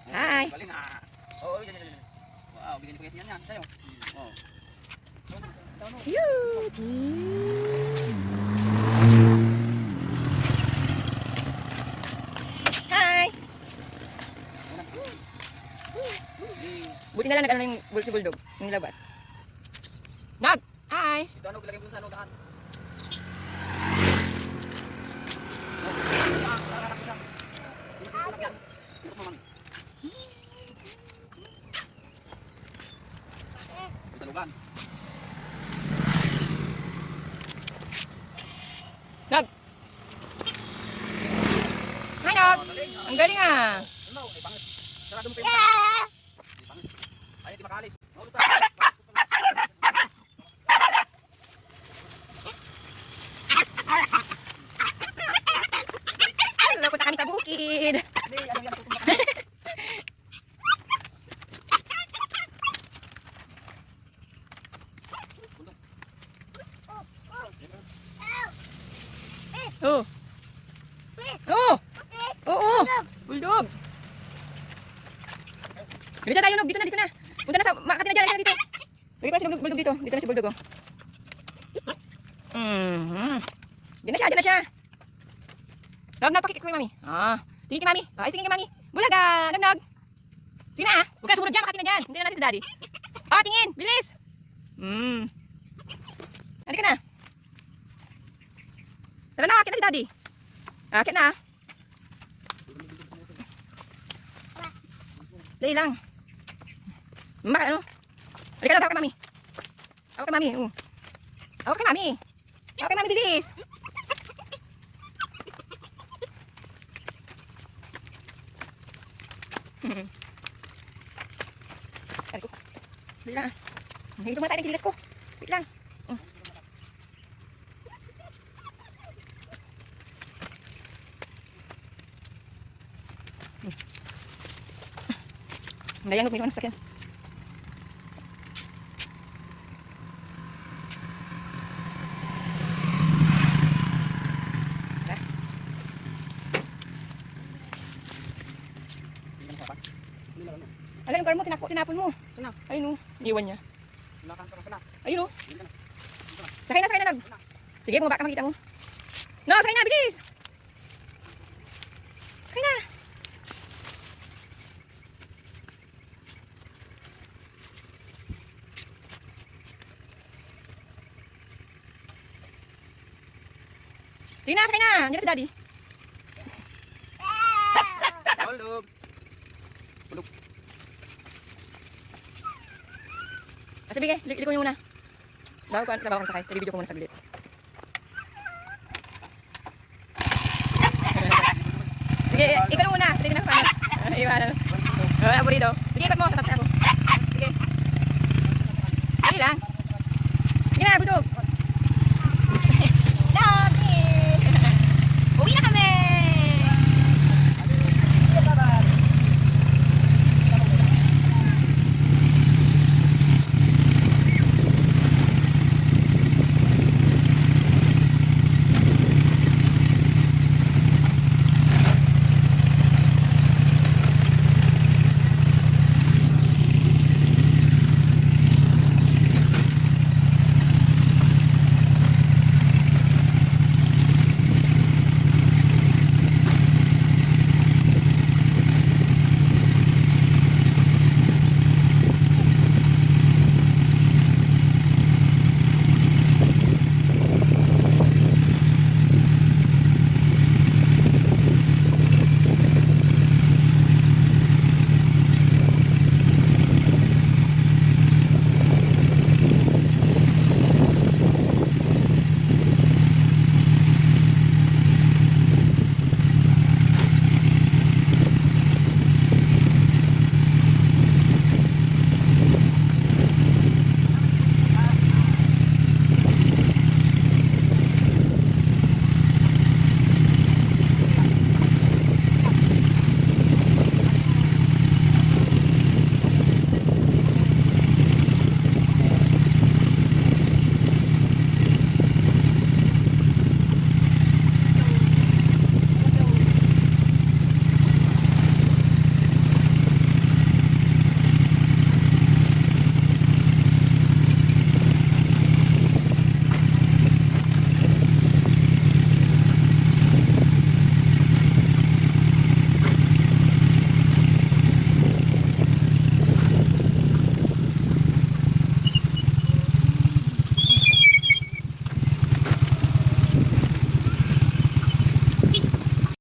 Hi. Galing ah. Oo, ganyan. Wow, bigyan ni Kuya Sian yan. Sa'yo. Oo. Beauty. Hi. Buti na lang nag-ano na yung si Bulldog. Yung nilabas. Nog! Hi. Ito ano, lagay mo sa ano, daan. Talugan. Nog! Hi, Nog! Ang galing ah. Ano, ay pangit. Sarado mo pa yung ay pangit. Ay, di makalis. Maulo ta. Hello, punta kami sa bukid. Hindi, ano yan, tutumba ka. Oh. Oh. Oo. Bulldog. Dito na tayo, Nog. Dito na. Punta na sa Makati na dyan. Dito. Lagi pa si Bulldog dito. Dito na si Bulldog. Diyan na siya. Nog, pakikik ko yung mami. Tingin kay mami. Ay, tingin kay mami. Bulaga. Nog. Sige na. Huwag ka na sumunod dyan. Makati na dyan. Hindi na natin si daddy. Tingin. Bilis. Halika na. Tara na, akit na si daddy. Akit na. Dali lang. Ano? Halika na, tawag kay mami. Tawag kay mami. Tawag kay mami. Tawag kay mami, bilis. Ay ko. Dali lang. Higito muna tayo ng siligas ko. Wait lang. Ngayon, Nog, may naman sa sakyan. Ala, yung car mo, tinapon mo. Sana. Ayun o, iwan niya. Lakan ka sana. Ayun o. Sakay na, Nog. Sige, bumaba ka, makita mo. No, sakay na, bilis! Sakay na! Sige na, sakay na! Andiyan na si daddy. Bulldog. Bulldog. Sige, liko niyo muna. Bago ko sakay. Video ko muna saglit. Sige, ikot mo muna. Tingnan ko paano. Iwan. Wala burrito. Sige, ikot mo. Sasakyan.